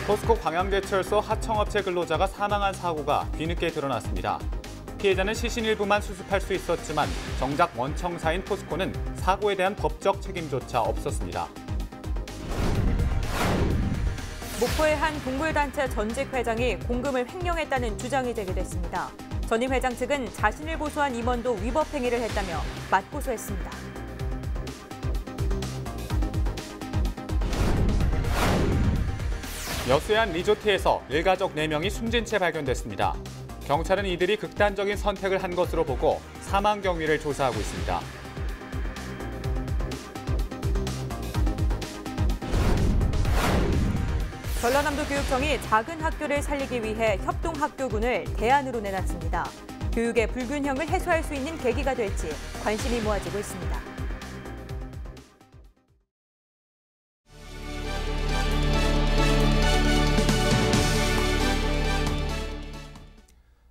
포스코 광양제철소 하청업체 근로자가 사망한 사고가 뒤늦게 드러났습니다. 피해자는 시신 일부만 수습할 수 있었지만 정작 원청사인 포스코는 사고에 대한 법적 책임조차 없었습니다. 목포의 한 동물단체 전직 회장이 공금을 횡령했다는 주장이 제기됐습니다. 전임 회장 측은 자신을 고소한 임원도 위법 행위를 했다며 맞고소했습니다. 여수의 한 리조트에서 일가족 4명이 숨진 채 발견됐습니다. 경찰은 이들이 극단적인 선택을 한 것으로 보고 사망 경위를 조사하고 있습니다. 전라남도 교육청이 작은 학교를 살리기 위해 협동학교군을 대안으로 내놨습니다. 교육의 불균형을 해소할 수 있는 계기가 될지 관심이 모아지고 있습니다.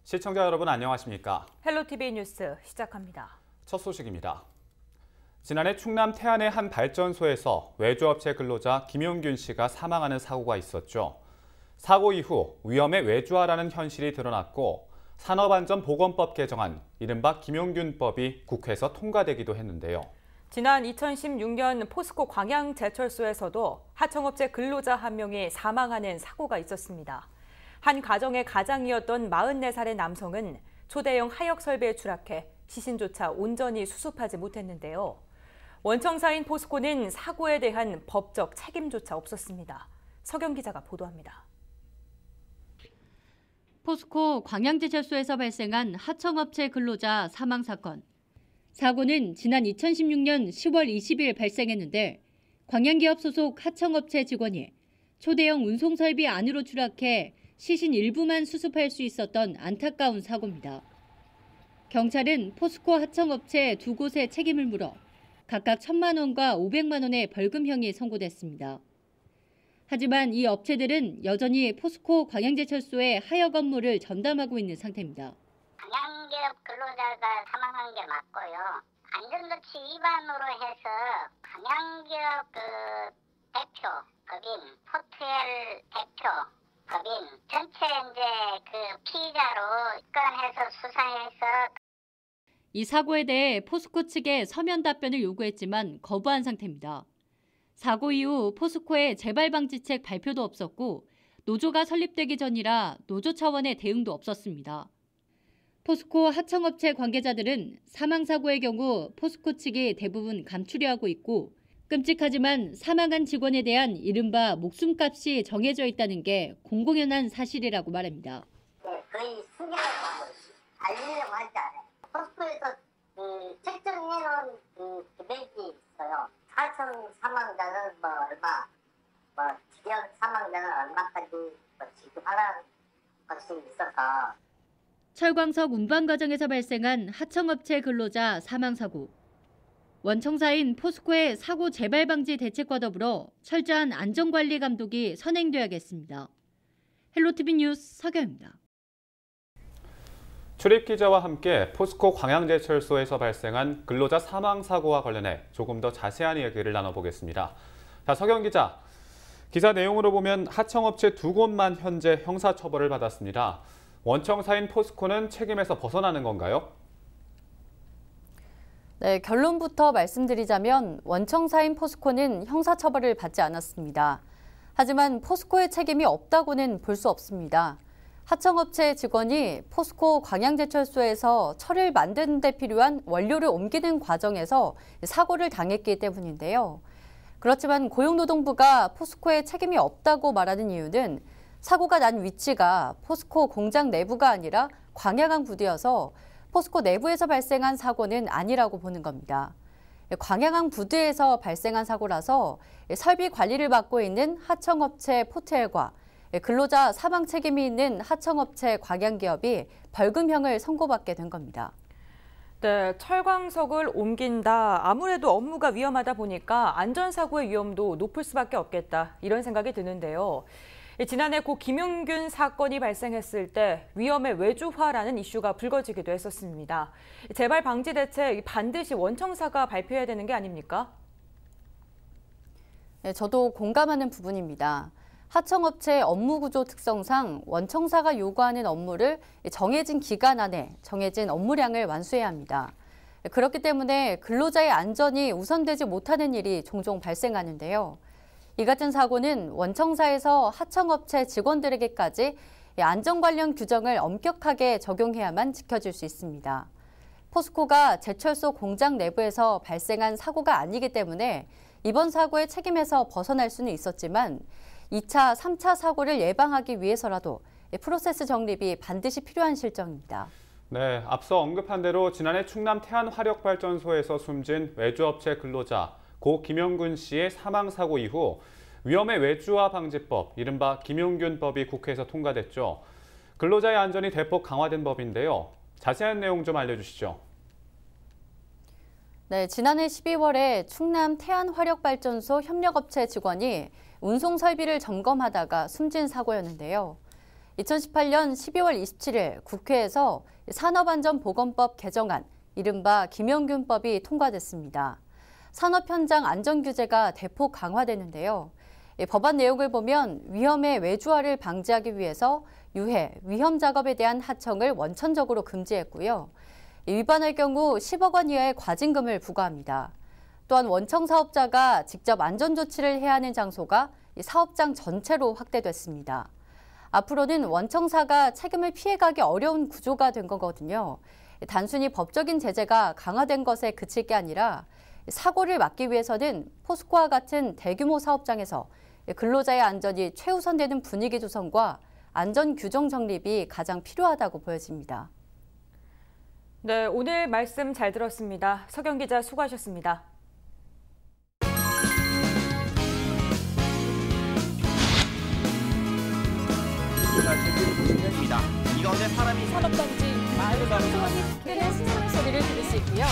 시청자 여러분 안녕하십니까? 헬로티비 뉴스 시작합니다. 첫 소식입니다. 지난해 충남 태안의 한 발전소에서 외주업체 근로자 김용균 씨가 사망하는 사고가 있었죠. 사고 이후 위험에 외주하라는 현실이 드러났고 산업안전보건법 개정안, 이른바 김용균법이 국회에서 통과되기도 했는데요. 지난 2016년 포스코 광양제철소에서도 하청업체 근로자 한 명이 사망하는 사고가 있었습니다. 한 가정의 가장이었던 44살의 남성은 초대형 하역 설비에 추락해 시신조차 온전히 수습하지 못했는데요. 원청사인 포스코는 사고에 대한 법적 책임조차 없었습니다. 서경 기자가 보도합니다. 포스코 광양제철소에서 발생한 하청업체 근로자 사망 사건. 사고는 지난 2016년 10월 20일 발생했는데 광양기업 소속 하청업체 직원이 초대형 운송설비 안으로 추락해 시신 일부만 수습할 수 있었던 안타까운 사고입니다. 경찰은 포스코 하청업체 두 곳의 책임을 물어 각각 1,000만 원과 500만 원의 벌금형이 선고됐습니다. 하지만 이 업체들은 여전히 포스코 광양제철소의 하역 업무를 전담하고 있는 상태입니다. 광양기업 근로자가 사망한 게 맞고요. 안전조치 위반으로 해서 광양기업 대표, 법인, 포트엘 대표, 법인 전체 이제 피의자로 입건해서 수사해서 이 사고에 대해 포스코 측에 서면 답변을 요구했지만 거부한 상태입니다. 사고 이후 포스코의 재발 방지책 발표도 없었고 노조가 설립되기 전이라 노조 차원의 대응도 없었습니다. 포스코 하청업체 관계자들은 사망 사고의 경우 포스코 측이 대부분 감추려 하고 있고 끔찍하지만 사망한 직원에 대한 이른바 목숨값이 정해져 있다는 게 공공연한 사실이라고 말합니다. 거의 승계를 알리려고 하지 않아요. 포스코에서 책정해놓은 금액이 있어요. 하청 사망자는 얼마, 지역 사망자는 얼마까지 지급하라는 것이 있어서. 철광석 운반 과정에서 발생한 하청업체 근로자 사망 사고. 원청사인 포스코의 사고 재발 방지 대책과 더불어 철저한 안전관리 감독이 선행돼야겠습니다. 헬로티비 뉴스 서경입니다. 출입기자와 함께 포스코 광양제철소에서 발생한 근로자 사망 사고와 관련해 조금 더 자세한 이야기를 나눠보겠습니다. 자, 서경 기자. 기사 내용으로 보면 하청업체 두 곳만 현재 형사처벌을 받았습니다. 원청사인 포스코는 책임에서 벗어나는 건가요? 네, 결론부터 말씀드리자면 원청사인 포스코는 형사처벌을 받지 않았습니다. 하지만 포스코의 책임이 없다고는 볼 수 없습니다. 하청업체 직원이 포스코 광양제철소에서 철을 만드는 데 필요한 원료를 옮기는 과정에서 사고를 당했기 때문인데요. 그렇지만 고용노동부가 포스코의 책임이 없다고 말하는 이유는 사고가 난 위치가 포스코 공장 내부가 아니라 광양항 부두여서 포스코 내부에서 발생한 사고는 아니라고 보는 겁니다. 광양항 부두에서 발생한 사고라서 설비 관리를 맡고 있는 하청업체 포트엘과 근로자 사망 책임이 있는 하청업체 광양기업이 벌금형을 선고받게 된 겁니다. 네, 철광석을 옮긴다. 아무래도 업무가 위험하다 보니까 안전사고의 위험도 높을 수밖에 없겠다. 이런 생각이 드는데요. 지난해 고 김용균 사건이 발생했을 때 위험의 외주화라는 이슈가 불거지기도 했었습니다. 재발 방지 대책 반드시 원청사가 발표해야 되는 게 아닙니까? 네, 저도 공감하는 부분입니다. 하청업체의 업무구조 특성상 원청사가 요구하는 업무를 정해진 기간 안에 정해진 업무량을 완수해야 합니다. 그렇기 때문에 근로자의 안전이 우선되지 못하는 일이 종종 발생하는데요. 이 같은 사고는 원청사에서 하청업체 직원들에게까지 안전 관련 규정을 엄격하게 적용해야만 지켜질 수 있습니다. 포스코가 제철소 공장 내부에서 발생한 사고가 아니기 때문에 이번 사고의 책임에서 벗어날 수는 있었지만 2차, 3차 사고를 예방하기 위해서라도 프로세스 정립이 반드시 필요한 실정입니다. 네, 앞서 언급한 대로 지난해 충남 태안화력발전소에서 숨진 외주업체 근로자 고 김영균 씨의 사망 사고 이후 위험의 외주화 방지법, 이른바 김용균법이 국회에서 통과됐죠. 근로자의 안전이 대폭 강화된 법인데요. 자세한 내용 좀 알려주시죠. 네, 지난해 12월에 충남 태안화력발전소 협력업체 직원이 운송 설비를 점검하다가 숨진 사고였는데요. 2018년 12월 27일 국회에서 산업안전보건법 개정안, 이른바 김용균법이 통과됐습니다. 산업 현장 안전 규제가 대폭 강화되는데요. 법안 내용을 보면 위험의 외주화를 방지하기 위해서 유해, 위험 작업에 대한 하청을 원천적으로 금지했고요. 위반할 경우 10억 원 이하의 과징금을 부과합니다. 또한 원청 사업자가 직접 안전조치를 해야 하는 장소가 사업장 전체로 확대됐습니다. 앞으로는 원청사가 책임을 피해가기 어려운 구조가 된 거거든요. 단순히 법적인 제재가 강화된 것에 그칠 게 아니라 사고를 막기 위해서는 포스코와 같은 대규모 사업장에서 근로자의 안전이 최우선되는 분위기 조성과 안전 규정 정립이 가장 필요하다고 보여집니다. 네, 오늘 말씀 잘 들었습니다. 서경 기자 수고하셨습니다. 제기를 보시면입니다. 이 가운데 사람이 산업단지 마을 소원이 풍기는 신선한 소리를 들을 수 있고요.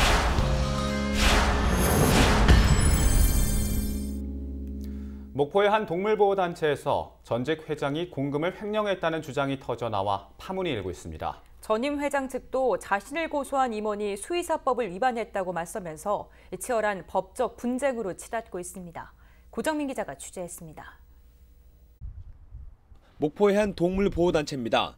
목포의 한 동물보호단체에서 전직 회장이 공금을 횡령했다는 주장이 터져 나와 파문이 일고 있습니다. 전임 회장 측도 자신을 고소한 임원이 수의사법을 위반했다고 맞서면서 치열한 법적 분쟁으로 치닫고 있습니다. 고정민 기자가 취재했습니다. 목포의 한 동물보호단체입니다.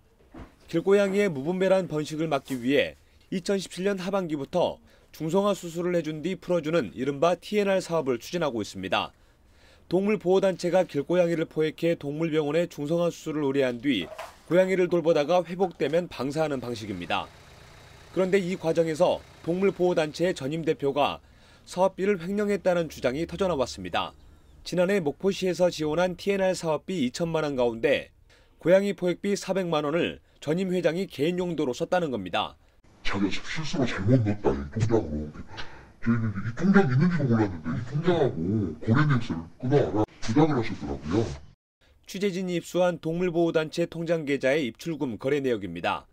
길고양이의 무분별한 번식을 막기 위해 2017년 하반기부터 중성화 수술을 해준 뒤 풀어주는 이른바 TNR 사업을 추진하고 있습니다. 동물보호단체가 길고양이를 포획해 동물병원에 중성화 수술을 의뢰한 뒤 고양이를 돌보다가 회복되면 방사하는 방식입니다. 그런데 이 과정에서 동물보호단체의 전임 대표가 사업비를 횡령했다는 주장이 터져나왔습니다. 지난해 목포시에서 지원한 TNR 사업비 2천만 원 가운데 고양이 포획비 400만 원을 전임 회장이 개인 용도로 썼다는 겁니다. 자기가 실수로 잘못 넣었다, 이 통장으로. 저희는 이 통장이 있는지도 몰랐는데 이 통장하고 거래 내역서를 끊어와라 주장을 하셨더라고요. 취재진이 입수한 동물보호단체 통장 계좌의 입출금 거래 내역입니다.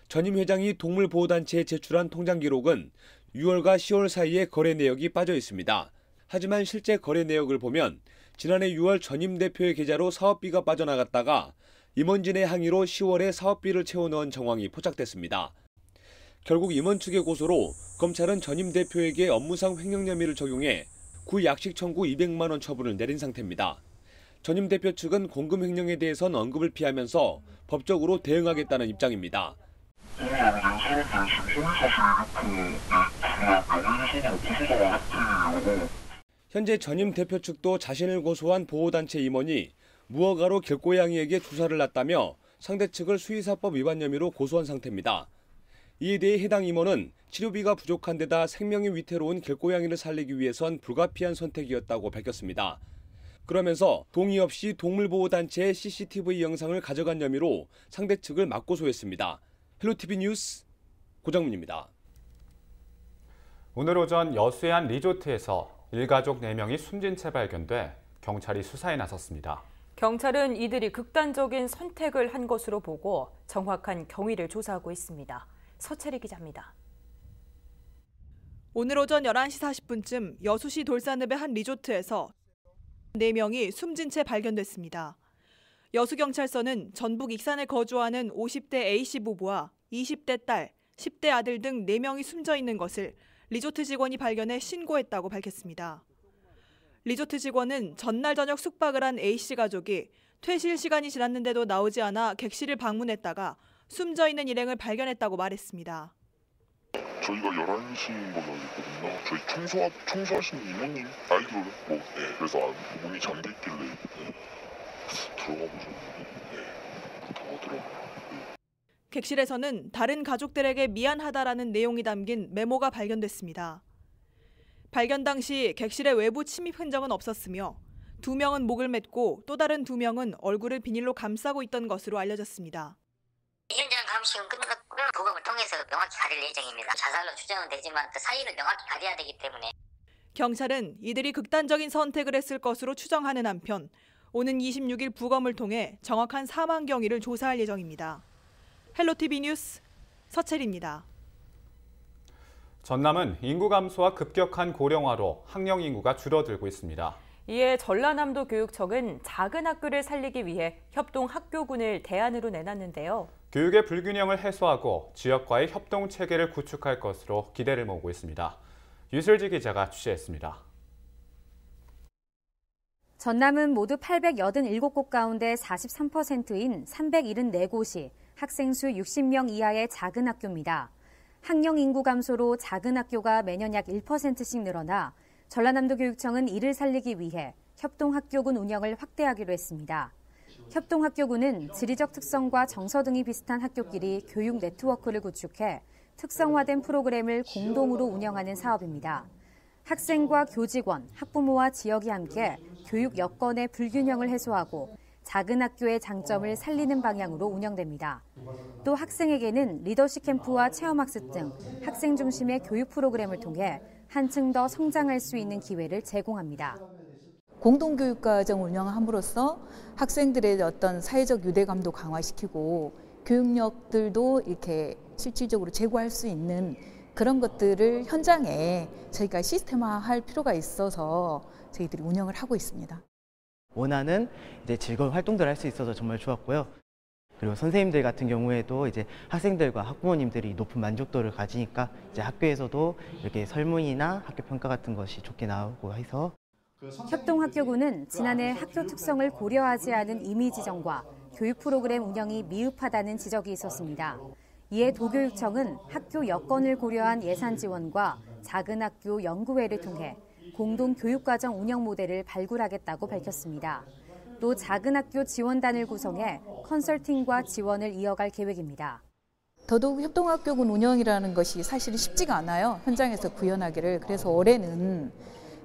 전임 회장이 동물보호단체에 제출한 통장 기록은 6월과 10월 사이에 거래 내역이 빠져 있습니다. 하지만 실제 거래 내역을 보면 지난해 6월 전임 대표의 계좌로 사업비가 빠져나갔다가 임원진의 항의로 10월에 사업비를 채워넣은 정황이 포착됐습니다. 결국 임원 측의 고소로 검찰은 전임 대표에게 업무상 횡령 혐의를 적용해 구약식 청구 200만 원 처분을 내린 상태입니다. 전임 대표 측은 공금 횡령에 대해선 언급을 피하면서 법적으로 대응하겠다는 입장입니다. 현재 전임 대표 측도 자신을 고소한 보호단체 임원이 무허가로 길고양이에게 주사를 놨다며 상대 측을 수의사법 위반 혐의로 고소한 상태입니다. 이에 대해 해당 임원은 치료비가 부족한 데다 생명이 위태로운 길고양이를 살리기 위해선 불가피한 선택이었다고 밝혔습니다. 그러면서 동의 없이 동물보호단체의 CCTV 영상을 가져간 혐의로 상대 측을 맞고소했습니다. 헬로티비 뉴스 고정민입니다. 오늘 오전 여수의 한 리조트에서 일가족 4명이 숨진 채 발견돼 경찰이 수사에 나섰습니다. 경찰은 이들이 극단적인 선택을 한 것으로 보고 정확한 경위를 조사하고 있습니다. 서채리 기자입니다. 오늘 오전 11시 40분쯤 여수시 돌산읍의 한 리조트에서 4명이 숨진 채 발견됐습니다. 여수경찰서는 전북 익산에 거주하는 50대 A씨 부부와 20대 딸, 10대 아들 등 4명이 숨져 있는 것을 리조트 직원이 발견해 신고했다고 밝혔습니다. 리조트 직원은 전날 저녁 숙박을 한 A씨 가족이 퇴실 시간이 지났는데도 나오지 않아 객실을 방문했다가 숨져 있는 일행을 발견했다고 말했습니다. 저희가 11시인 걸로 알고 있거든요. 저희 청소하시는 이모님 아이돌 그래서 문이 잠겨있길래 들어가 보셨는데 그렇다고 하더라고요. 객실에서는 다른 가족들에게 미안하다라는 내용이 담긴 메모가 발견됐습니다. 발견 당시 객실의 외부 침입 흔적은 없었으며 2명은 목을 맸고 또 다른 2명은 얼굴을 비닐로 감싸고 있던 것으로 알려졌습니다. 현장 감식은 끝났고요. 부검을 통해서 명확히 가릴 예정입니다. 자살로 추정은 되지만 그 사이를 명확히 가려야 되기 때문에. 경찰은 이들이 극단적인 선택을 했을 것으로 추정하는 한편 오는 26일 부검을 통해 정확한 사망 경위를 조사할 예정입니다. 헬로티비 뉴스 서채리입니다. 전남은 인구 감소와 급격한 고령화로 학령 인구가 줄어들고 있습니다. 이에 전라남도 교육청은 작은 학교를 살리기 위해 협동학교군을 대안으로 내놨는데요. 교육의 불균형을 해소하고 지역과의 협동 체계를 구축할 것으로 기대를 모으고 있습니다. 유슬지 기자가 취재했습니다. 전남은 모두 887곳 가운데 43%인 374곳이 학생 수 60명 이하의 작은 학교입니다. 학령 인구 감소로 작은 학교가 매년 약 1%씩 늘어나 전라남도 교육청은 이를 살리기 위해 협동학교군 운영을 확대하기로 했습니다. 협동학교군은 지리적 특성과 정서 등이 비슷한 학교끼리 교육 네트워크를 구축해 특성화된 프로그램을 공동으로 운영하는 사업입니다. 학생과 교직원, 학부모와 지역이 함께 교육 여건의 불균형을 해소하고 작은 학교의 장점을 살리는 방향으로 운영됩니다. 또 학생에게는 리더십 캠프와 체험학습 등 학생 중심의 교육 프로그램을 통해 한층 더 성장할 수 있는 기회를 제공합니다. 공동교육과정 운영함으로써 학생들의 어떤 사회적 유대감도 강화시키고 교육력들도 이렇게 실질적으로 제고할 수 있는 그런 것들을 현장에 저희가 시스템화할 필요가 있어서 저희들이 운영을 하고 있습니다. 원하는 이제 즐거운 활동들을 할 수 있어서 정말 좋았고요. 그리고 선생님들 같은 경우에도 이제 학생들과 학부모님들이 높은 만족도를 가지니까 이제 학교에서도 이렇게 설문이나 학교 평가 같은 것이 좋게 나오고 해서 협동학교군은 지난해 학교 특성을 고려하지 않은 이미지정과 교육 프로그램 운영이 미흡하다는 지적이 있었습니다. 이에 도교육청은 학교 여건을 고려한 예산 지원과 작은 학교 연구회를 통해 공동 교육과정 운영 모델을 발굴하겠다고 밝혔습니다. 또 작은 학교 지원단을 구성해 컨설팅과 지원을 이어갈 계획입니다. 더더욱 협동학교군 운영이라는 것이 사실은 쉽지가 않아요. 현장에서 구현하기를. 그래서 올해는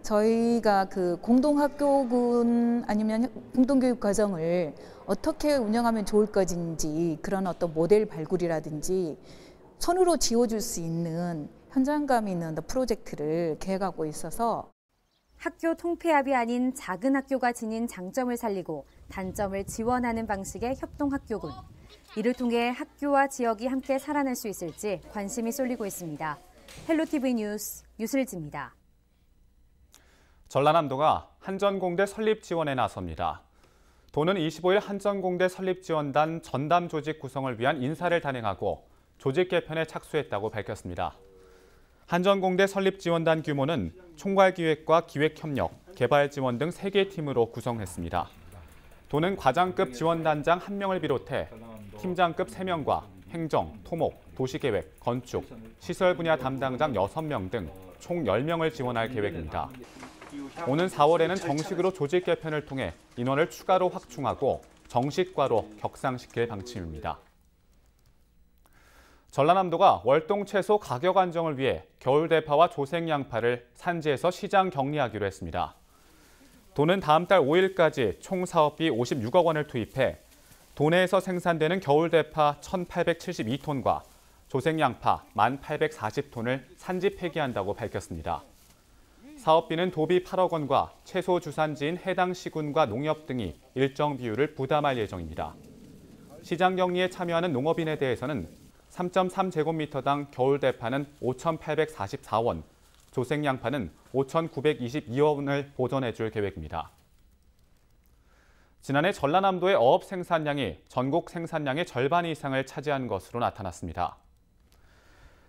저희가 그 공동학교군 아니면 공동교육과정을 어떻게 운영하면 좋을 것인지 그런 어떤 모델 발굴이라든지 손으로 지어줄 수 있는 현장감 있는 프로젝트를 계획하고 있어서 학교 통폐합이 아닌 작은 학교가 지닌 장점을 살리고 단점을 지원하는 방식의 협동학교군. 이를 통해 학교와 지역이 함께 살아날 수 있을지 관심이 쏠리고 있습니다. 헬로티비 뉴스 유슬지입니다. 전라남도가 한전공대 설립 지원에 나섭니다. 도는 25일 한전공대 설립 지원단 전담 조직 구성을 위한 인사를 단행하고 조직 개편에 착수했다고 밝혔습니다. 한전공대 설립 지원단 규모는 총괄기획과 기획협력, 개발 지원 등 3개 팀으로 구성했습니다. 도는 과장급 지원단장 1명을 비롯해 팀장급 3명과 행정, 토목, 도시계획, 건축, 시설 분야 담당장 6명 등 총 10명을 지원할 계획입니다. 오는 4월에는 정식으로 조직 개편을 통해 인원을 추가로 확충하고 정식과로 격상시킬 방침입니다. 전라남도가 월동 채소 가격 안정을 위해 겨울 대파와 조생 양파를 산지에서 시장 격리하기로 했습니다. 도는 다음 달 5일까지 총 사업비 56억 원을 투입해 도내에서 생산되는 겨울 대파 1,872톤과 조생 양파 1,840톤을 산지 폐기한다고 밝혔습니다. 사업비는 도비 8억 원과 채소 주산지인 해당 시군과 농협 등이 일정 비율을 부담할 예정입니다. 시장 격리에 참여하는 농업인에 대해서는 3.3제곱미터당 겨울 대파는 5,844원, 조생 양파는 5,922원을 보전해 줄 계획입니다. 지난해 전라남도의 어업 생산량이 전국 생산량의 절반 이상을 차지한 것으로 나타났습니다.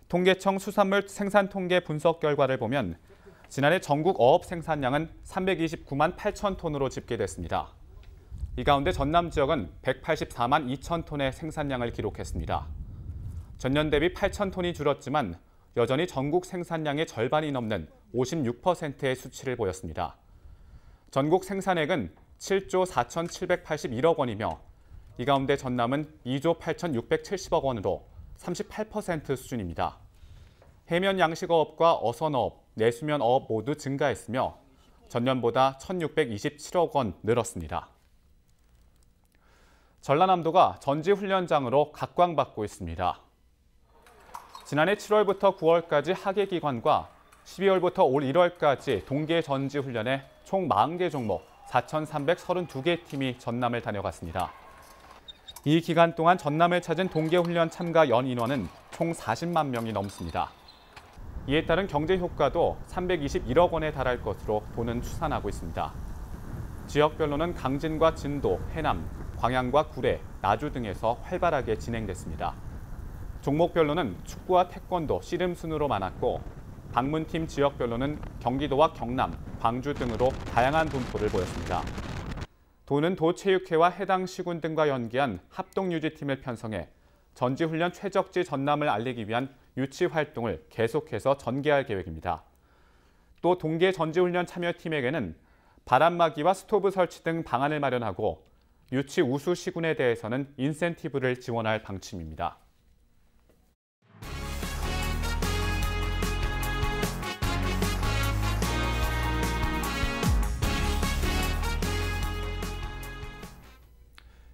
통계청 수산물 생산 통계 분석 결과를 보면 지난해 전국 어업 생산량은 329만 8천 톤으로 집계됐습니다. 이 가운데 전남 지역은 184만 2천 톤의 생산량을 기록했습니다. 전년 대비 8천 톤이 줄었지만 여전히 전국 생산량의 절반이 넘는 56%의 수치를 보였습니다. 전국 생산액은 7조 4,781억 원이며 이 가운데 전남은 2조 8,670억 원으로 38% 수준입니다. 해면 양식어업과 어선어업, 내수면어업 모두 증가했으며 전년보다 1,627억 원 늘었습니다. 전라남도가 전지훈련장으로 각광받고 있습니다. 지난해 7월부터 9월까지 학예기관과 12월부터 올 1월까지 동계 전지훈련에 총 40개 종목 4,332개 팀이 전남을 다녀갔습니다. 이 기간 동안 전남을 찾은 동계훈련 참가 연인원은 총 40만 명이 넘습니다. 이에 따른 경제 효과도 321억 원에 달할 것으로 도는 추산하고 있습니다. 지역별로는 강진과 진도, 해남, 광양과 구례, 나주 등에서 활발하게 진행됐습니다. 종목별로는 축구와 태권도, 씨름 순으로 많았고 방문팀 지역별로는 경기도와 경남, 광주 등으로 다양한 분포를 보였습니다. 도는 도체육회와 해당 시군 등과 연계한 합동유지팀을 편성해 전지훈련 최적지 전남을 알리기 위한 유치 활동을 계속해서 전개할 계획입니다. 또 동계 전지훈련 참여팀에게는 바람막이와 스토브 설치 등 방안을 마련하고 유치 우수 시군에 대해서는 인센티브를 지원할 방침입니다.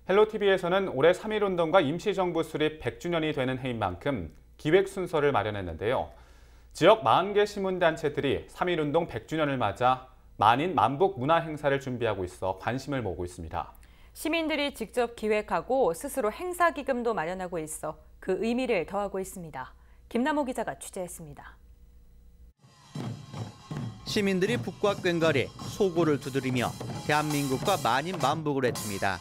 헬로티비에서는 올해 3.1운동과 임시정부 수립 100주년이 되는 해인 만큼 기획 순서를 마련했는데요. 지역 40개 시민단체들이 3.1운동 100주년을 맞아 만인 만복 문화 행사를 준비하고 있어 관심을 모으고 있습니다. 시민들이 직접 기획하고 스스로 행사 기금도 마련하고 있어 그 의미를 더하고 있습니다. 김남호 기자가 취재했습니다. 시민들이 북과 꽹과리, 소고를 두드리며 대한민국과 만인 만복을 했습니다.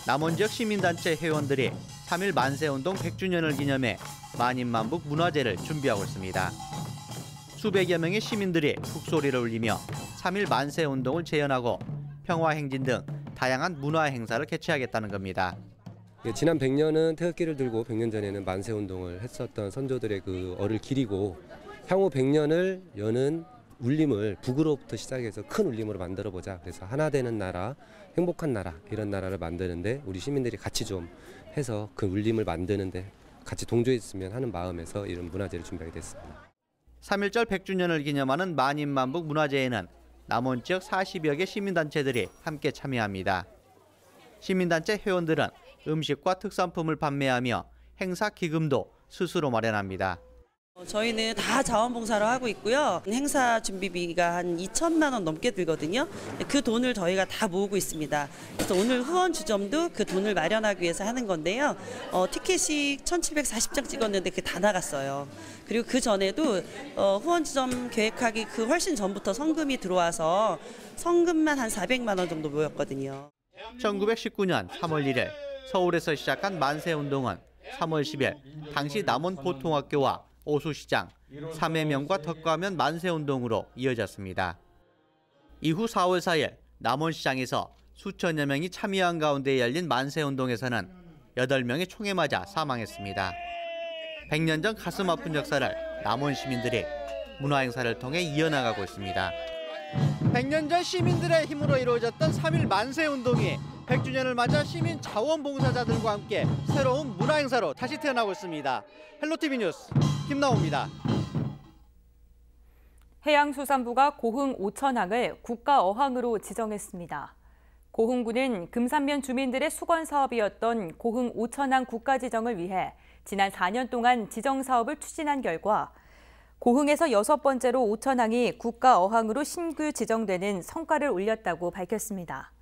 남원 지역 시민단체 회원들이 3.1 만세운동 100주년을 기념해 만인만복 문화제를 준비하고 있습니다. 수백여 명의 시민들이 북소리를 울리며 3.1 만세운동을 재현하고 평화행진 등 다양한 문화 행사를 개최하겠다는 겁니다. 지난 100년은 태극기를 들고 100년 전에는 만세운동을 했었던 선조들의 그 얼을 기리고 향후 100년을 여는 울림을 북으로부터 시작해서 큰 울림으로 만들어보자. 그래서 하나 되는 나라, 행복한 나라 이런 나라를 만드는데 우리 시민들이 같이 좀 해서 그 울림을 만드는데 같이 동조했으면 하는 마음에서 이런 문화제를 준비하게 됐습니다. 3.1절 100주년을 기념하는 만인만복 문화제에는 남원 지역 40여 개 시민단체들이 함께 참여합니다. 시민단체 회원들은 음식과 특산품을 판매하며 행사 기금도 스스로 마련합니다. 저희는 다 자원봉사로 하고 있고요. 행사 준비비가 한 2천만 원 넘게 들거든요. 그 돈을 저희가 다 모으고 있습니다. 그래서 오늘 후원 주점도 그 돈을 마련하기 위해서 하는 건데요. 티켓이 1,740장 찍었는데 그게 다 나갔어요. 그리고 그 전에도 후원 주점 계획하기 그 훨씬 전부터 성금이 들어와서 성금만 한 400만 원 정도 모였거든요. 1919년 3월 1일 서울에서 시작한 만세운동은 3월 10일 당시 남원 보통학교와 오수시장, 삼해명과 덕가면 만세운동으로 이어졌습니다. 이후 4월 4일 남원시장에서 수천여 명이 참여한 가운데 열린 만세운동에서는 8명이 총에 맞아 사망했습니다. 100년 전 가슴 아픈 역사를 남원 시민들이 문화행사를 통해 이어나가고 있습니다. 100년 전 시민들의 힘으로 이루어졌던 3.1 만세운동이 100주년을 맞아 시민 자원봉사자들과 함께 새로운 문화행사로 다시 태어나고 있습니다. 헬로티비 뉴스 김나호입니다. 해양수산부가 고흥 오천항을 국가어항으로 지정했습니다. 고흥군은 금산면 주민들의 수건 사업이었던 고흥 오천항 국가지정을 위해 지난 4년 동안 지정 사업을 추진한 결과 고흥에서 6번째로 오천항이 국가어항으로 신규 지정되는 성과를 올렸다고 밝혔습니다.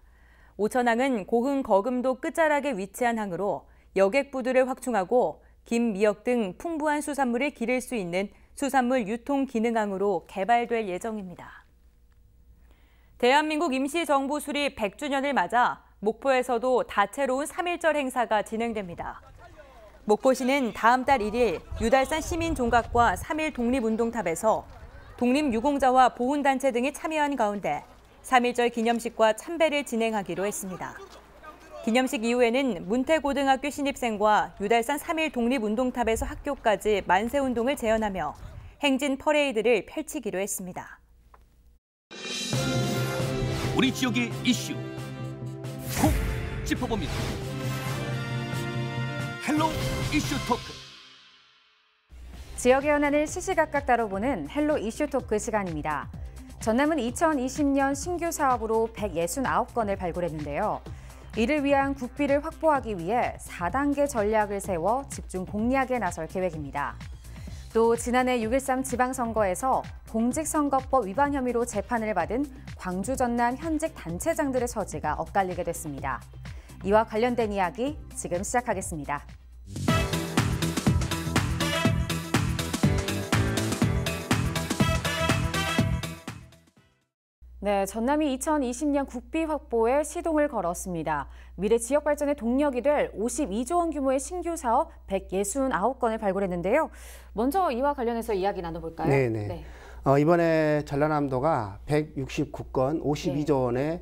오천항은 고흥 거금도 끝자락에 위치한 항으로 여객부두를 확충하고 김, 미역 등 풍부한 수산물을 기를 수 있는 수산물 유통 기능항으로 개발될 예정입니다. 대한민국 임시정부 수립 100주년을 맞아 목포에서도 다채로운 3.1절 행사가 진행됩니다. 목포시는 다음 달 1일 유달산 시민종각과 3.1 독립운동탑에서 독립유공자와 보훈단체 등이 참여한 가운데 3.1절 기념식과 참배를 진행하기로 했습니다. 기념식 이후에는 문태고등학교 신입생과 유달산 3.1 독립운동탑에서 학교까지 만세운동을 재현하며 행진 퍼레이드를 펼치기로 했습니다. 우리 지역의 이슈 콕 짚어봅니다. 헬로 이슈 토크. 지역의 현안을 시시각각 다뤄보는 헬로 이슈 토크 시간입니다. 전남은 2020년 신규 사업으로 169건을 발굴했는데요. 이를 위한 국비를 확보하기 위해 4단계 전략을 세워 집중 공략에 나설 계획입니다. 또 지난해 6.13 지방선거에서 공직선거법 위반 혐의로 재판을 받은 광주 전남 현직 단체장들의 처지가 엇갈리게 됐습니다. 이와 관련된 이야기 지금 시작하겠습니다. 네, 전남이 2020년 국비 확보에 시동을 걸었습니다. 미래 지역 발전의 동력이 될 52조 원 규모의 신규 사업 169건을 발굴했는데요. 먼저 이와 관련해서 이야기 나눠볼까요? 네. 이번에 전라남도가 169건 52조 원의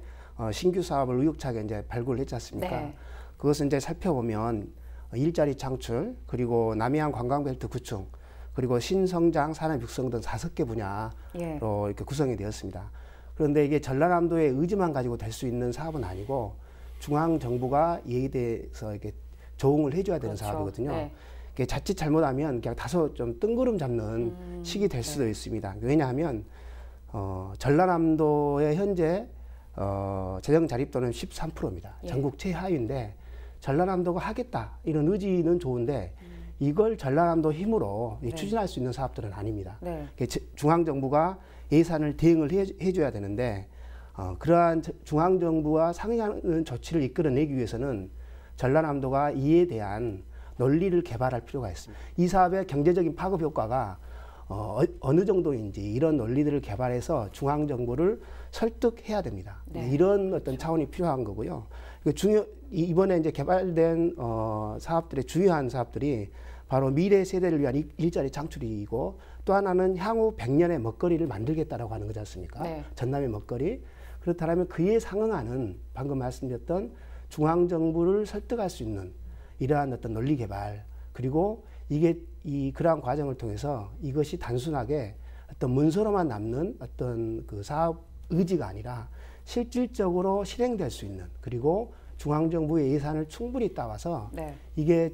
신규 사업을 의욕차게 이제 발굴했지 않습니까? 네. 그것은 이제 살펴보면 일자리 창출, 그리고 남해안 관광벨트 구축, 그리고 신성장, 산업 육성 등 5개 분야로 이렇게 구성이 되었습니다. 그런데 이게 전라남도의 의지만 가지고 될 수 있는 사업은 아니고 중앙 정부가 이에 대해서 이렇게 조응을 해줘야 되는 사업이거든요. 네. 이게 자칫 잘못하면 그냥 다소 좀 뜬구름 잡는 식이 될 수도 있습니다. 왜냐하면 전라남도의 현재 재정 자립도는 13%입니다. 전국 최하위인데 전라남도가 하겠다 이런 의지는 좋은데 이걸 전라남도 힘으로 추진할 수 있는 사업들은 아닙니다. 중앙 정부가 예산을 대응을 해줘야 되는데 그러한 중앙정부와 상의하는 조치를 이끌어내기 위해서는 전라남도가 이에 대한 논리를 개발할 필요가 있습니다. 이 사업의 경제적인 파급 효과가 어느 정도인지 이런 논리들을 개발해서 중앙정부를 설득해야 됩니다. 이런 어떤 차원이 필요한 거고요. 이번에 이제 개발된 사업들의 주요한 사업들이 바로 미래 세대를 위한 일자리 창출이고 또 하나는 향후 100년의 먹거리를 만들겠다라고 하는 거지 않습니까? 전남의 먹거리. 그렇다면 그에 상응하는 방금 말씀드렸던 중앙정부를 설득할 수 있는 이러한 어떤 논리 개발 그리고 그러한 과정을 통해서 이것이 단순하게 어떤 문서로만 남는 어떤 그 사업 의지가 아니라 실질적으로 실행될 수 있는 그리고 중앙정부의 예산을 충분히 따와서 이게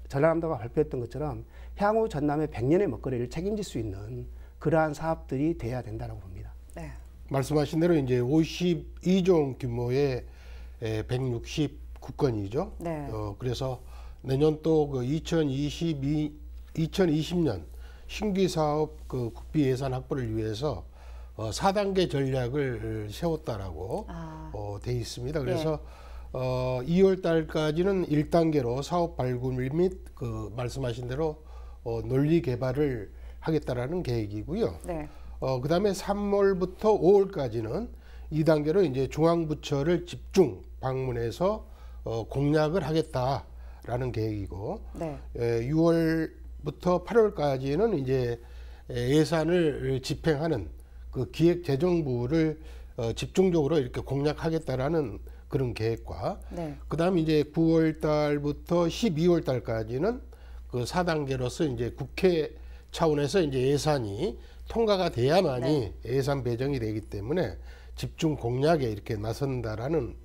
전라남도가 발표했던 것처럼 향후 전남의 100년의 먹거리를 책임질 수 있는 그러한 사업들이 돼야 된다고 봅니다. 말씀하신 대로 이제 52조 원 규모의 169건이죠. 그래서 내년 또 그 2020년 신규 사업 그 국비 예산 확보를 위해서 4단계 전략을 세웠다라고 돼 있습니다. 그래서 2월 달까지는 1단계로 사업 발굴 및 그 말씀하신 대로 논리 개발을 하겠다라는 계획이고요. 그다음에 3월부터 5월까지는 2단계로 이제 중앙부처를 집중 방문해서 공략을 하겠다라는 계획이고 6월부터 8월까지는 이제 예산을 집행하는 그 기획재정부를 집중적으로 이렇게 공략하겠다라는 그런 계획과 그다음에 이제 9월 달부터 12월 달까지는 그 4단계로서 이제 국회 차원에서 이제 예산이 통과가 돼야만이 예산 배정이 되기 때문에 집중 공략에 이렇게 나선다라는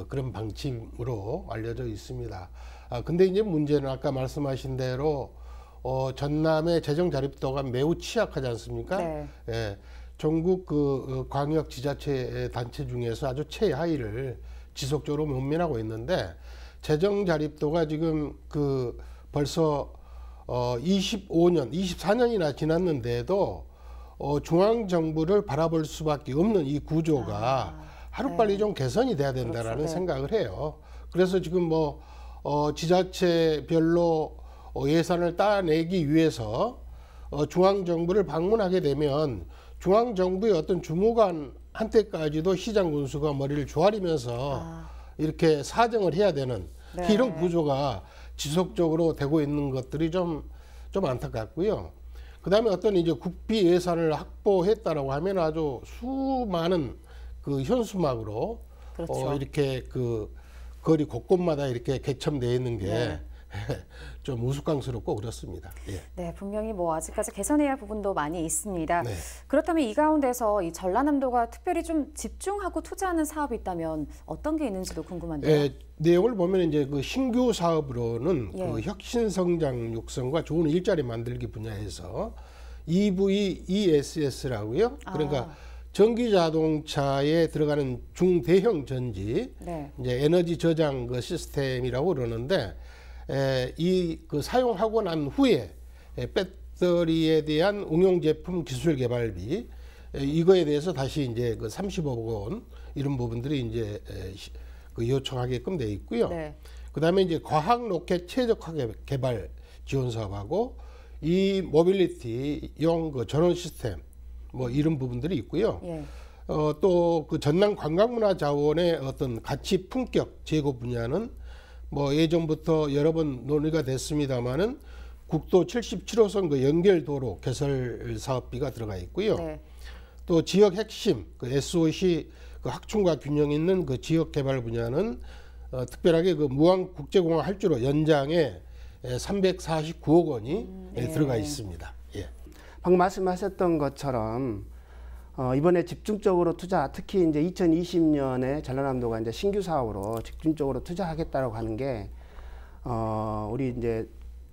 그런 방침으로 알려져 있습니다. 근데 이제 문제는 아까 말씀하신 대로 전남의 재정 자립도가 매우 취약하지 않습니까? 전국 그 광역 지자체 단체 중에서 아주 최하위를 지속적으로 면면하고 있는데 재정 자립도가 지금 그 벌써 25년, 24년이나 지났는데도 중앙 정부를 바라볼 수밖에 없는 이 구조가 하루빨리 좀 개선이 돼야 된다라는 생각을 해요. 그래서 지금 뭐 지자체별로 예산을 따내기 위해서 중앙 정부를 방문하게 되면 중앙 정부의 어떤 주무관 한때까지도 시장 군수가 머리를 조아리면서 이렇게 사정을 해야 되는 이런 구조가 지속적으로 되고 있는 것들이 좀 안타깝고요. 그다음에 어떤 이제 국비 예산을 확보했다라고 하면 아주 수많은 그 현수막으로 그렇죠. 이렇게 그 거리 곳곳마다 이렇게 개첨되어 있는 게 좀 우스꽝스럽고 그렇습니다. 예. 네, 분명히 뭐 아직까지 개선해야 할 부분도 많이 있습니다. 네. 그렇다면 이 가운데서 이 전라남도가 특별히 좀 집중하고 투자하는 사업이 있다면 어떤 게 있는지도 궁금한데요. 예, 내용을 보면 이제 그 신규 사업으로는 예. 그 혁신 성장 육성과 좋은 일자리 만들기 분야에서 EVESS라고요. 그러니까 전기 자동차에 들어가는 중대형 전지, 이제 에너지 저장 그 시스템이라고 그러는데, 이 그 사용하고 난 후에 배터리에 대한 응용 제품 기술 개발비, 이거에 대해서 다시 이제 그 30억 원 이런 부분들이 이제 그 요청하게끔 돼 있고요. 그다음에 이제 과학 로켓 최적화 개발 지원 사업하고 이 모빌리티용 그 전원 시스템 뭐 이런 부분들이 있고요. 또 그 전남 관광문화 자원의 어떤 가치 품격 제고 분야는 뭐 예전부터 여러 번 논의가 됐습니다만은 국도 77호선 그 연결도로 개설 사업비가 들어가 있고요. 또 지역 핵심 그 SOC 그 확충과 균형 있는 그 지역 개발 분야는 특별하게 그 무안 국제공항 활주로 연장에 349억 원이 들어가 있습니다. 예. 방금 말씀하셨던 것처럼 이번에 집중적으로 투자, 특히 이제 2020년에 전라남도가 이제 신규 사업으로 집중적으로 투자하겠다라고 하는 게 우리 이제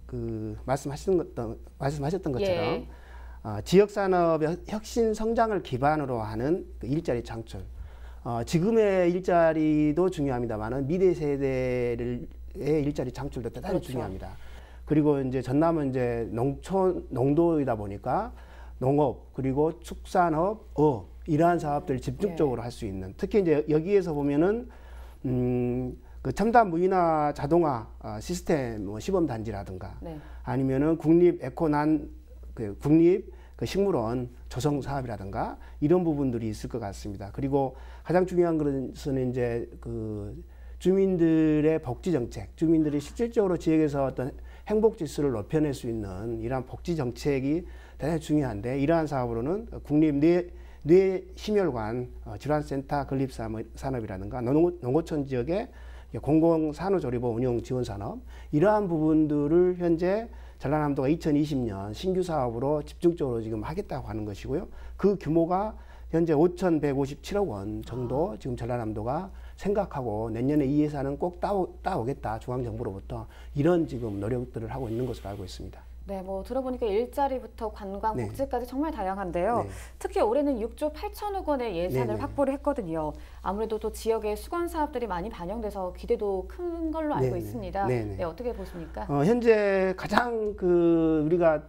그 말씀하셨던 것처럼 지역 산업의 혁신 성장을 기반으로 하는 그 일자리 창출. 지금의 일자리도 중요합니다만은 미래 세대의 일자리 창출도 대단히 중요합니다. 그리고 이제 전남은 이제 농도이다 보니까 농업 그리고 축산업, 이러한 사업들을 집중적으로 할 수 있는, 특히 이제 여기에서 보면은 그 첨단 무인화 자동화 시스템 뭐 시범 단지라든가 아니면은 국립 에코난 그 국립 그 식물원 조성 사업이라든가 이런 부분들이 있을 것 같습니다. 그리고 가장 중요한 것은 이제 그 주민들의 복지 정책, 주민들이 실질적으로 지역에서 어떤 행복 지수를 높여낼 수 있는 이러한 복지 정책이 대단히 중요한데, 이러한 사업으로는 국립 뇌심혈관 질환센터 건립산업이라든가 농어촌 지역의 공공산후조리보 운영 지원산업, 이러한 부분들을 현재 전라남도가 2020년 신규 사업으로 집중적으로 지금 하겠다고 하는 것이고요. 그 규모가 현재 5,157억 원 정도 지금 전라남도가 생각하고 내년에 이 예산은 꼭 따오겠다, 중앙정부로부터 이런 지금 노력들을 하고 있는 것으로 알고 있습니다. 네, 뭐 들어보니까 일자리부터 관광, 복지까지 정말 다양한데요. 특히 올해는 6조 8천억 원의 예산을 확보를 했거든요. 아무래도 또 지역의 수건 사업들이 많이 반영돼서 기대도 큰 걸로 알고 있습니다. 네, 어떻게 보십니까? 현재 가장 그 우리가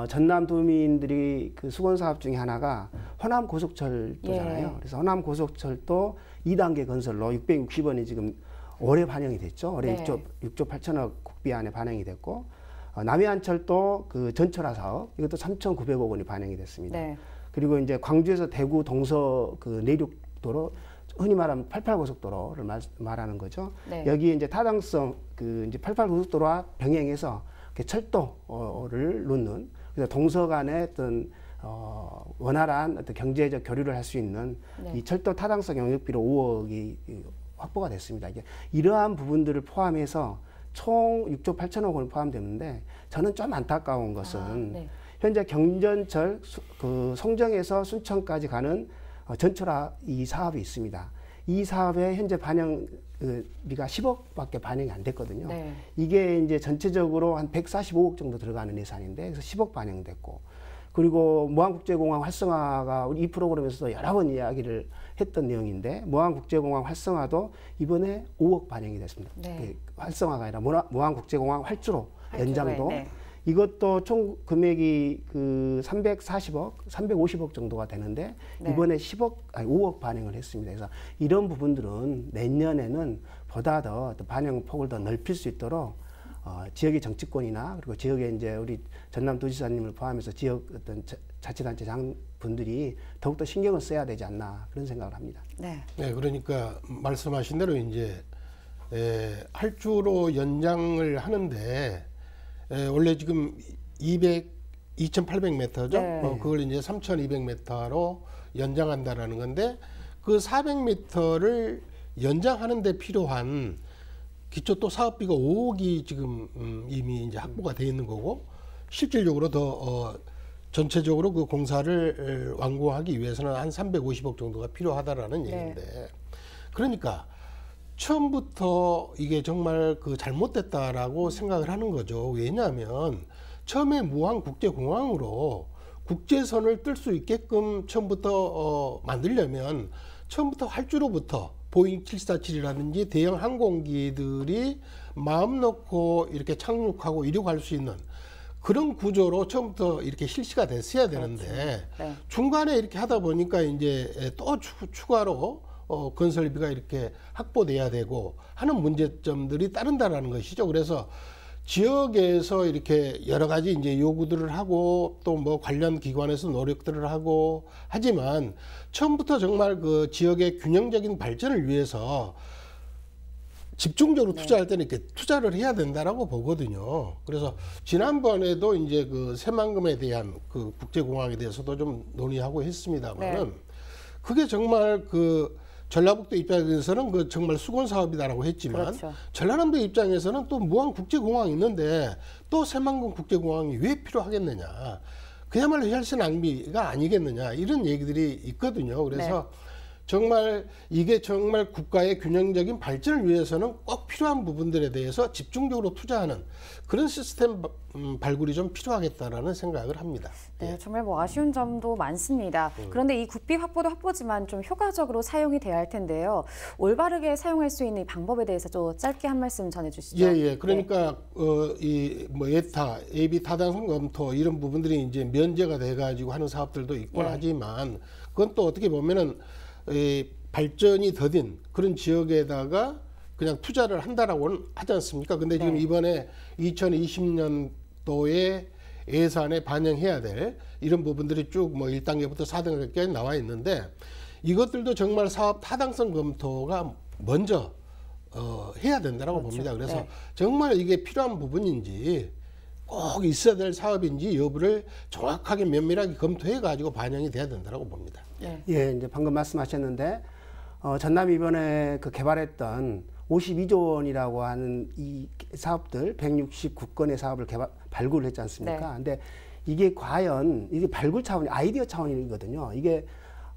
전남 도민들이 그 수건 사업 중에 하나가 호남 고속철도잖아요. 그래서 호남 고속철도 2단계 건설로 660원이 지금 올해 반영이 됐죠. 올해 6조 8천억 국비 안에 반영이 됐고, 남해안철도 그 전철화 사업, 이것도 3,900억 원이 반영이 됐습니다. 그리고 이제 광주에서 대구 동서 그 내륙도로, 흔히 말하면 88고속도로를 말하는 거죠. 여기에 이제 타당성 그 이제 88고속도로와 병행해서 철도를 놓는, 그래서 동서 간의 어떤 원활한 어떤 경제적 교류를 할 수 있는 이 철도 타당성 영역비로 5억이 확보가 됐습니다. 이게 이러한 부분들을 포함해서 총 6조 8천억 원이 포함되는데, 저는 좀 안타까운 것은 현재 경전철 그 송정에서 순천까지 가는 전철화 이 사업이 있습니다. 이 사업에 현재 반영비가 10억밖에 반영이 안 됐거든요. 이게 이제 전체적으로 한 145억 정도 들어가는 예산인데, 그래서 10억 반영됐고, 그리고 무안국제공항 활성화가 우리 이 프로그램에서도 여러 번 이야기를 했던 내용인데, 무안국제공항 활성화도 이번에 5억 반영이 됐습니다. 활성화가 아니라 무안국제공항 활주로 연장도, 이것도 총 금액이 그 340억, 350억 정도가 되는데 이번에 5억 반영을 했습니다. 그래서 이런 부분들은 내년에는 보다 더 반영 폭을 더 넓힐 수 있도록 지역의 정치권이나 그리고 지역의 이제 우리 전남도지사님을 포함해서 지역 어떤 자치단체 장분들이 더욱더 신경을 써야 되지 않나, 그런 생각을 합니다. 네, 그러니까 말씀하신 대로 이제 활주로 연장을 하는데 원래 지금 2,800m죠. 네. 그걸 이제 3,200m로 연장한다라는 건데 그 400m를 연장하는 데 필요한 기초 또 사업비가 5억이 지금 이미 이제 확보가 돼 있는 거고 실질적으로 더 전체적으로 그 공사를 완공하기 위해서는 한 350억 정도가 필요하다라는 얘기인데 그러니까 처음부터 이게 정말 그 잘못됐다라고 생각을 하는 거죠. 왜냐하면 처음에 무한국제공항으로 국제선을 뜰 수 있게끔 처음부터 만들려면 처음부터 활주로부터 보잉 747이라든지 대형 항공기들이 마음 놓고 이렇게 착륙하고 이륙할 수 있는 그런 구조로 처음부터 이렇게 실시가 됐어야 되는데 네. 중간에 이렇게 하다 보니까 이제 또 추가로 건설비가 이렇게 확보돼야 되고 하는 문제점들이 따른다라는 것이죠. 그래서 지역에서 이렇게 여러 가지 이제 요구들을 하고 또 뭐 관련 기관에서 노력들을 하고 하지만 처음부터 정말 그 지역의 균형적인 발전을 위해서 집중적으로 투자할 때는 이렇게 투자를 해야 된다라고 보거든요. 그래서 지난번에도 이제 그 새만금에 대한 그 국제공항에 대해서도 좀 논의하고 했습니다만은 그게 정말 그 전라북도 입장에서는 그 정말 수건 사업이다라고 했지만 전라남도 입장에서는 또 무한 국제공항이 있는데 또 새만금 국제공항이 왜 필요하겠느냐. 그야말로 혈세 낭비가 아니겠느냐. 이런 얘기들이 있거든요. 그래서 정말 이게 정말 국가의 균형적인 발전을 위해서는 꼭 필요한 부분들에 대해서 집중적으로 투자하는 그런 시스템 발굴이 좀 필요하겠다라는 생각을 합니다. 네, 정말 뭐 아쉬운 점도 많습니다. 그런데 이 국비 확보도 확보지만 좀 효과적으로 사용이 돼야 할 텐데요. 올바르게 사용할 수 있는 이 방법에 대해서 좀 짧게 한 말씀 전해주시죠. 예. 그러니까 이 뭐 예타, 예비 타당성 검토 이런 부분들이 이제 면제가 돼가지고 하는 사업들도 있곤 하지만 그건 또 어떻게 보면은 발전이 더딘 그런 지역에다가 그냥 투자를 한다라고는 하지 않습니까? 근데 지금 이번에 2020년도에 예산에 반영해야 될 이런 부분들이 쭉 뭐 1단계부터 4단계까지 나와 있는데 이것들도 정말 사업 타당성 검토가 먼저 해야 된다라고 봅니다. 그래서 정말 이게 필요한 부분인지 꼭 있어야 될 사업인지 여부를 정확하게 면밀하게 검토해 가지고 반영이 돼야 된다라고 봅니다. 예, 이제 방금 말씀하셨는데 전남이 이번에 그 개발했던 52조 원이라고 하는 이 사업들 169건의 사업을 발굴을 했지 않습니까? 근데 이게 과연 이게 발굴 차원이 아이디어 차원이거든요. 이게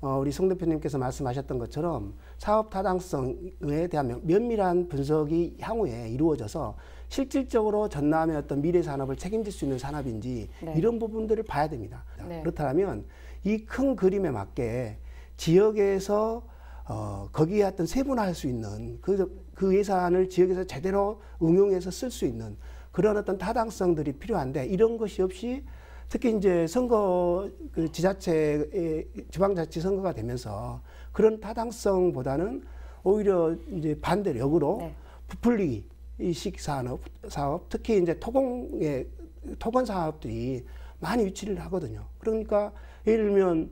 우리 송 대표님께서 말씀하셨던 것처럼 사업 타당성에 대한 면밀한 분석이 향후에 이루어져서 실질적으로 전남의 어떤 미래 산업을 책임질 수 있는 산업인지 이런 부분들을 봐야 됩니다. 그렇다면 이 큰 그림에 맞게 지역에서 거기에 어떤 세분화할 수 있는 그 예산을 지역에서 제대로 응용해서 쓸 수 있는 그런 어떤 타당성들이 필요한데 이런 것이 없이 특히 이제 선거 그 지방자치 선거가 되면서 그런 타당성보다는 오히려 이제 반대로 역으로 부풀리기식 사업 특히 이제 토건 사업들이 많이 유치를 하거든요. 그러니까 예를 들면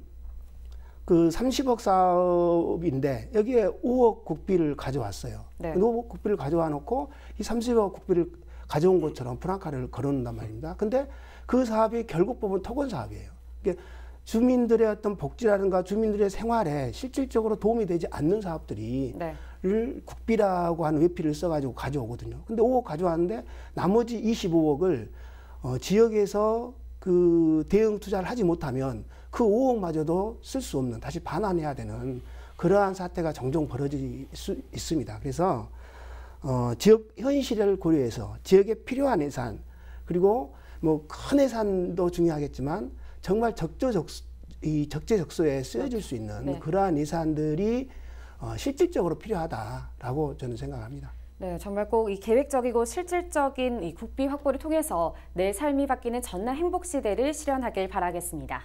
그 30억 사업인데 여기에 5억 국비를 가져왔어요. 5억 국비를 가져와 놓고 이 30억 국비를 가져온 것처럼 프랑카를 걸어놓는단 말입니다. 근데 그 사업이 결국 보면 토건 사업이에요. 그러니까 주민들의 어떤 복지라든가 주민들의 생활에 실질적으로 도움이 되지 않는 사업들이 국비라고 하는 외피를 써가지고 가져오거든요. 근데 5억 가져왔는데 나머지 25억을 지역에서 그 대응 투자를 하지 못하면 그 5억마저도 쓸 수 없는 다시 반환해야 되는 그러한 사태가 종종 벌어질 수 있습니다. 그래서 지역 현실을 고려해서 지역에 필요한 예산 그리고 뭐 큰 예산도 중요하겠지만 정말 적재적소에 쓰여질 수 있는 그러한 예산들이 실질적으로 필요하다라고 저는 생각합니다. 네, 정말 꼭 이 계획적이고 실질적인 이 국비 확보를 통해서 내 삶이 바뀌는 전남 행복 시대를 실현하길 바라겠습니다.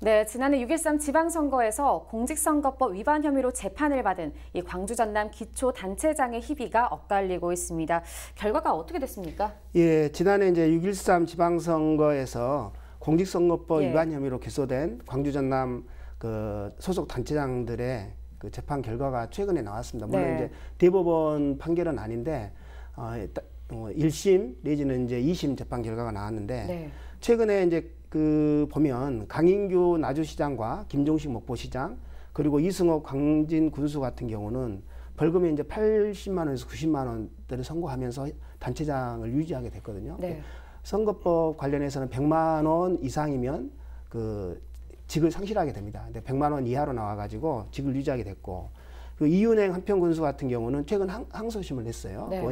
네, 지난해 6.13 지방선거에서 공직선거법 위반 혐의로 재판을 받은 이 광주 전남 기초단체장의 희비가 엇갈리고 있습니다. 결과가 어떻게 됐습니까? 예, 지난해 이제 6.13 지방선거에서 공직선거법 위반 혐의로 기소된 광주 전남 그 소속 단체장들의 그 재판 결과가 최근에 나왔습니다. 물론 이제 대법원 판결은 아닌데 1심 내지는 이제 2심 재판 결과가 나왔는데 네. 최근에 이제 보면 강인규 나주시장과 김종식 목포시장 그리고 이승옥 광진 군수 같은 경우는 벌금이 이제 80만 원에서 90만 원대를 선고하면서 단체장을 유지하게 됐거든요. 네. 선거법 관련해서는 100만 원 이상이면 직을 상실하게 됩니다. 근데 100만 원 이하로 나와가지고 직을 유지하게 됐고, 이윤행 한평군수 같은 경우는 최근 항소심을 냈어요. 네.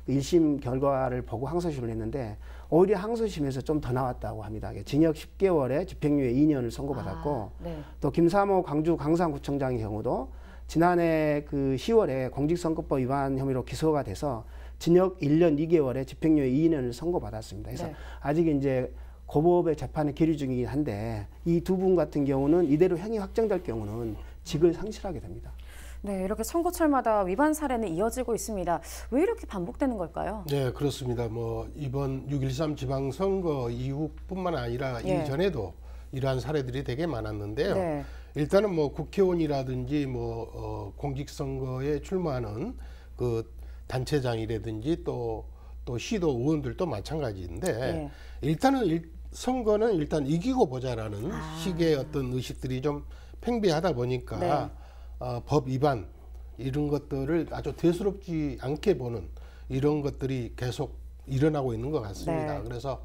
1심 결과를 보고 항소심을 했는데 오히려 항소심에서 좀 더 나왔다고 합니다. 징역 10개월에 집행유예 2년을 선고받았고, 네. 또 김삼호 광주 강산구청장의 경우도 지난해 10월에 공직선거법 위반 혐의로 기소가 돼서 징역 1년 2개월에 집행유예 2년을 선고받았습니다. 그래서 네. 아직 이제 고법의 재판을 계류 중이긴 한데 이 두 분 같은 경우는 이대로 형이 확정될 경우는 직을 상실하게 됩니다. 네, 이렇게 선거철마다 위반 사례는 이어지고 있습니다. 왜 이렇게 반복되는 걸까요? 네, 그렇습니다. 이번 6.13 지방선거 이후뿐만 아니라 예. 이전에도 이러한 사례들이 되게 많았는데요. 네. 일단은 국회의원이라든지 공직선거에 출마하는 단체장이라든지 또 시도 의원들도 마찬가지인데 네. 일단은 선거는 일단 이기고 보자라는 식의 어떤 의식들이 좀 팽배하다 보니까 네. 법 위반 이런 것들을 아주 대수롭지 않게 보는 이런 것들이 계속 일어나고 있는 것 같습니다. 네. 그래서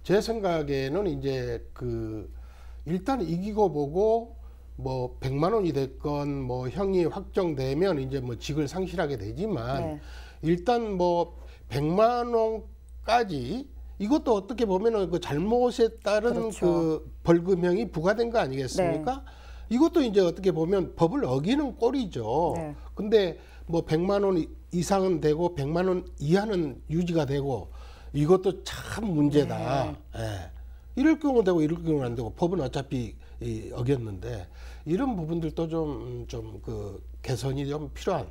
제 생각에는 이제 일단 이기고 보고 100만 원이 됐건 형이 확정되면 이제 직을 상실하게 되지만 네. 일단 100만 원까지 이것도 어떻게 보면은 잘못에 따른 그렇죠. 벌금형이 부과된 거 아니겠습니까? 네. 이것도 이제 어떻게 보면 법을 어기는 꼴이죠. 네. 근데 100만 원 이상은 되고 100만 원 이하는 유지가 되고 이것도 참 문제다. 네. 예. 이럴 경우 되고 이럴 경우는 안 되고 법은 어차피 어겼는데 이런 부분들도 좀 개선이 좀 필요한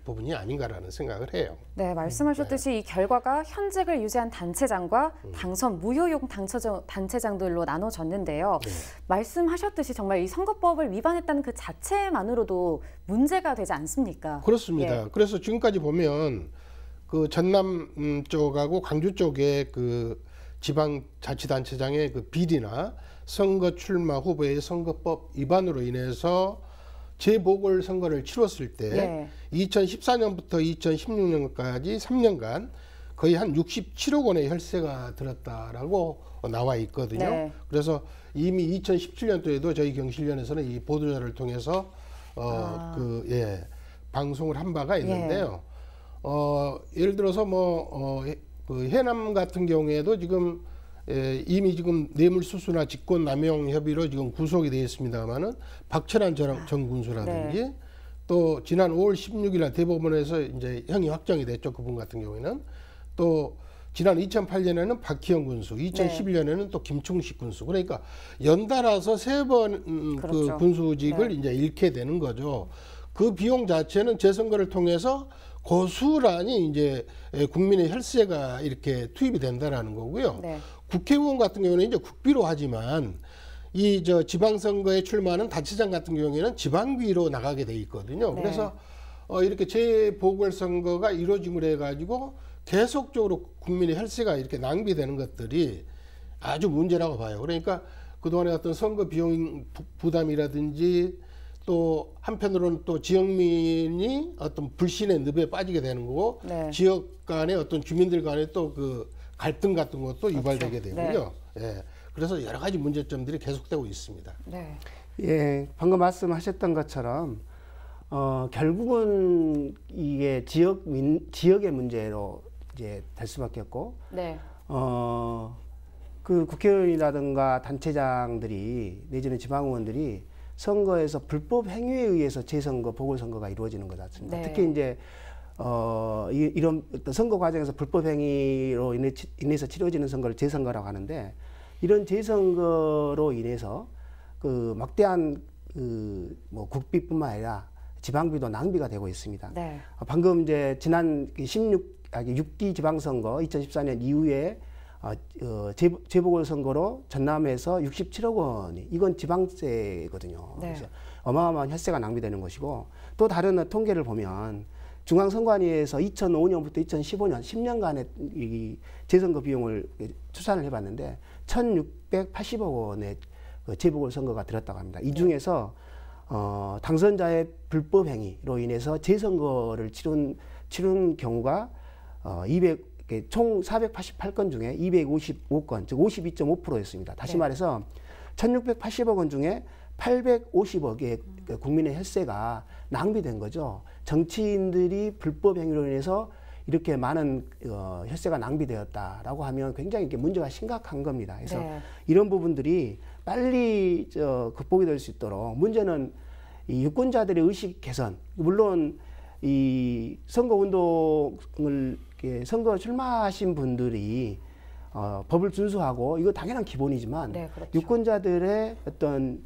부분이 아닌가라는 생각을 해요. 네, 말씀하셨듯이 이 결과가 현직을 유지한 단체장과 당선 무효용 단체장들로 나눠졌는데요. 네. 말씀하셨듯이 정말 이 선거법을 위반했다는 그 자체만으로도 문제가 되지 않습니까? 그렇습니다. 예. 그래서 지금까지 보면 전남 쪽하고 광주 쪽에 지방자치단체장의 비리나 선거 출마 후보의 선거법 위반으로 인해서 재보궐선거를 치렀을 때 2014년부터 2016년까지 3년간 거의 한 67억 원의 혈세가 들었다라고 나와 있거든요. 네. 그래서 이미 2017년도에도 저희 경실련에서는 이 보도자를 통해서 방송을 한 바가 있는데요. 예를 들어서 해남 같은 경우에도 지금 이미 지금 뇌물수수나 직권남용 협의로 지금 구속이 되어 있습니다만은 박철환 전 군수라든지 네. 또 지난 5월 16일날 대법원에서 이제 형이 확정이 됐죠. 그분 같은 경우에는 또 지난 2008년에는 박희영 군수, 2011년에는 또 김충식 군수. 그러니까 연달아서 3번 그렇죠. 군수직을 이제 잃게 되는 거죠. 그 비용 자체는 재선거를 통해서 고스란히 이제 국민의 혈세가 이렇게 투입이 된다라는 거고요. 네. 국회의원 같은 경우는 이제 국비로 하지만 지방선거에 출마하는 단체장 같은 경우에는 지방비로 나가게 돼 있거든요. 네. 그래서 이렇게 재보궐선거가 이루어짐으로 해가지고 계속적으로 국민의 혈세가 이렇게 낭비되는 것들이 아주 문제라고 봐요. 그러니까 그동안의 어떤 선거 비용 부담이라든지 또 한편으로는 또 지역민이 어떤 불신의 늪에 빠지게 되는 거고 네. 지역 간의 어떤 주민들 간의 또 갈등 같은 것도 유발되게 되고요. 예. 그래서 여러 가지 문제점들이 계속되고 있습니다. 네. 예, 방금 말씀하셨던 것처럼 결국은 이게 지역의 문제로 이제 될 수밖에 없고, 네. 국회의원이라든가 단체장들이 내지는 지방의원들이 선거에서 불법 행위에 의해서 재선거, 보궐선거가 이루어지는 것 같습니다. 네. 특히 이제 이런 어떤 선거 과정에서 불법 행위로 인해서 치러지는 선거를 재선거라고 하는데, 이런 재선거로 인해서 막대한 국비뿐만 아니라 지방비도 낭비가 되고 있습니다. 네. 방금 이제 지난 6기 지방선거 2014년 이후에 재보궐선거로 전남에서 67억 원이 이건 지방세거든요. 네. 그래서 어마어마한 혈세가 낭비되는 것이고, 또 다른 통계를 보면 중앙선관위에서 2005년부터 2015년 10년간의 이 재선거 비용을 추산을 해봤는데 1,680억 원의 재보궐선거가 들었다고 합니다. 이 중에서 당선자의 불법 행위로 인해서 재선거를 치른 경우가 총 488건 중에 255건, 즉 52.5%였습니다. 다시 말해서 1,680억 원 중에 850억의 국민의 혈세가 낭비된 거죠. 정치인들이 불법 행위로 인해서 이렇게 많은 혈세가 낭비되었다라고 하면 굉장히 문제가 심각한 겁니다. 그래서 이런 부분들이 빨리 극복이 될 수 있도록 문제는 이 유권자들의 의식 개선, 물론 이 선거운동을 선거 출마하신 분들이 법을 준수하고 이거 당연한 기본이지만 그렇죠. 유권자들의 어떤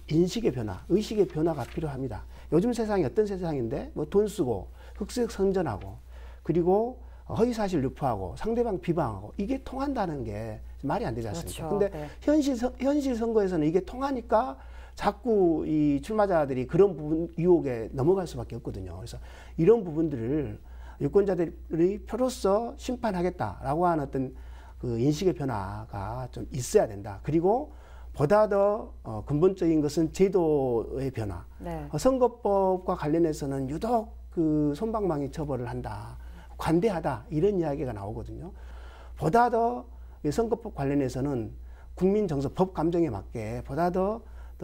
인식의 변화, 의식의 변화가 필요합니다. 요즘 세상이 어떤 세상인데 뭐 돈 쓰고 흑색 선전하고 그리고 허위사실 유포하고 상대방 비방하고 이게 통한다는 게 말이 안 되지 않습니까? 그런데 그렇죠. 현실 선거에서는 이게 통하니까 자꾸 이 출마자들이 그런 부분 유혹에 넘어갈 수밖에 없거든요. 그래서 이런 부분들을 유권자들이 표로서 심판하겠다라고 하는 어떤 그 인식의 변화가 좀 있어야 된다. 그리고 보다 더 근본적인 것은 제도의 변화. 선거법과 관련해서는 유독 그 솜방망이 처벌을 한다. 관대하다. 이런 이야기가 나오거든요. 보다 더 선거법 관련해서는 국민 정서, 법 감정에 맞게 보다 더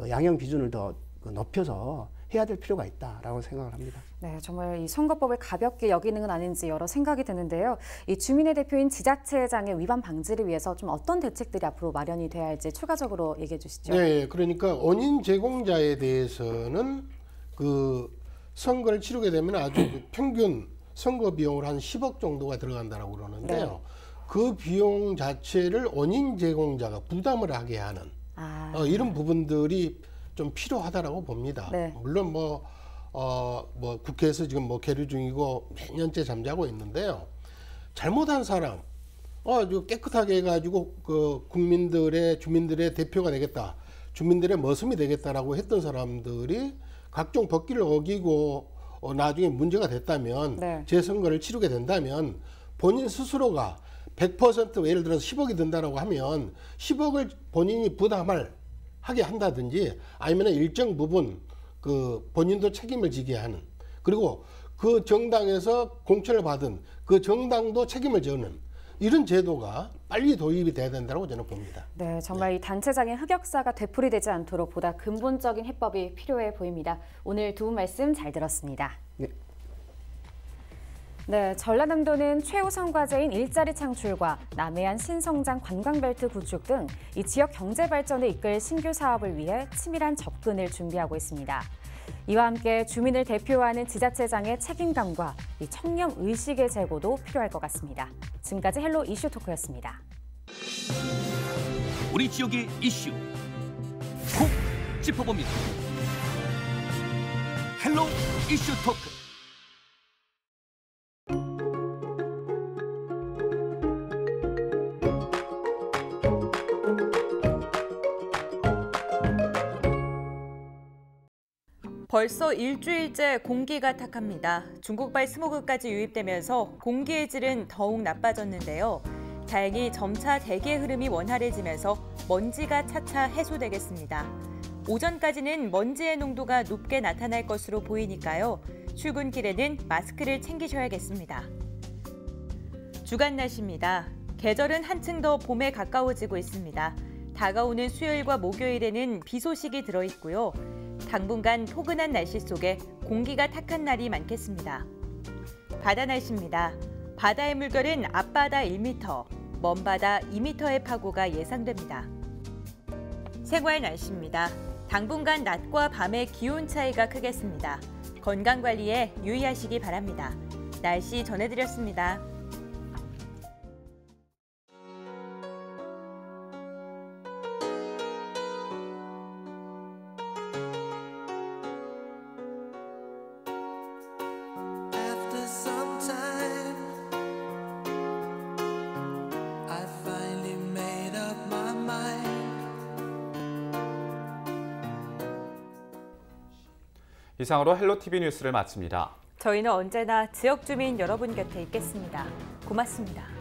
양형 기준을 더 높여서 해야 될 필요가 있다라고 생각을 합니다. 네, 정말 이 선거법을 가볍게 여기는 건 아닌지 여러 생각이 드는데요. 이 주민의 대표인 지자체장의 위반 방지를 위해서 좀 어떤 대책들이 앞으로 마련이 돼야 할지 추가적으로 얘기해 주시죠. 네, 그러니까 원인 제공자에 대해서는 그 선거를 치르게 되면 아주 평균 선거 비용을 한 10억 정도가 들어간다라고 그러는데요. 그 비용 자체를 원인 제공자가 부담을 하게 하는 이런 부분들이 좀 필요하다라고 봅니다. 물론 뭐 국회에서 지금 뭐 계류 중이고 몇 년째 잠자고 있는데요. 잘못한 사람, 깨끗하게 해가지고 그 주민들의 대표가 되겠다, 주민들의 머슴이 되겠다라고 했던 사람들이 각종 법규를 어기고 나중에 문제가 됐다면 재선거를 치르게 된다면 본인 스스로가 100% 예를 들어서 10억이 든다라고 하면 10억을 본인이 하게 한다든지 아니면 일정 부분 그 본인도 책임을 지게 하는, 그리고 그 정당에서 공천을 받은 그 정당도 책임을 져는 이런 제도가 빨리 도입이 돼야 된다고 저는 봅니다. 네, 정말 이 단체장의 흑역사가 되풀이되지 않도록 보다 근본적인 해법이 필요해 보입니다. 오늘 두 분 말씀 잘 들었습니다. 네, 전라남도는 최우선 과제인 일자리 창출과 남해안 신성장 관광벨트 구축 등 이 지역 경제 발전을 이끌 신규 사업을 위해 치밀한 접근을 준비하고 있습니다. 이와 함께 주민을 대표하는 지자체장의 책임감과 이 청렴 의식의 제고도 필요할 것 같습니다. 지금까지 헬로 이슈 토크였습니다. 우리 지역의 이슈 콕 짚어봅니다. 헬로 이슈 토크. 벌써 일주일째 공기가 탁합니다. 중국발 스모그까지 유입되면서 공기의 질은 더욱 나빠졌는데요. 다행히 점차 대기의 흐름이 원활해지면서 먼지가 차차 해소되겠습니다. 오전까지는 먼지의 농도가 높게 나타날 것으로 보이니까요. 출근길에는 마스크를 챙기셔야겠습니다. 주간 날씨입니다. 계절은 한층 더 봄에 가까워지고 있습니다. 다가오는 수요일과 목요일에는 비 소식이 들어있고요. 당분간 포근한 날씨 속에 공기가 탁한 날이 많겠습니다. 바다 날씨입니다. 바다의 물결은 앞바다 1m, 먼바다 2m의 파고가 예상됩니다. 생활 날씨입니다. 당분간 낮과 밤의 기온 차이가 크겠습니다. 건강관리에 유의하시기 바랍니다. 날씨 전해드렸습니다. 이상으로 헬로티비 뉴스를 마칩니다. 저희는 언제나 지역 주민 여러분 곁에 있겠습니다. 고맙습니다.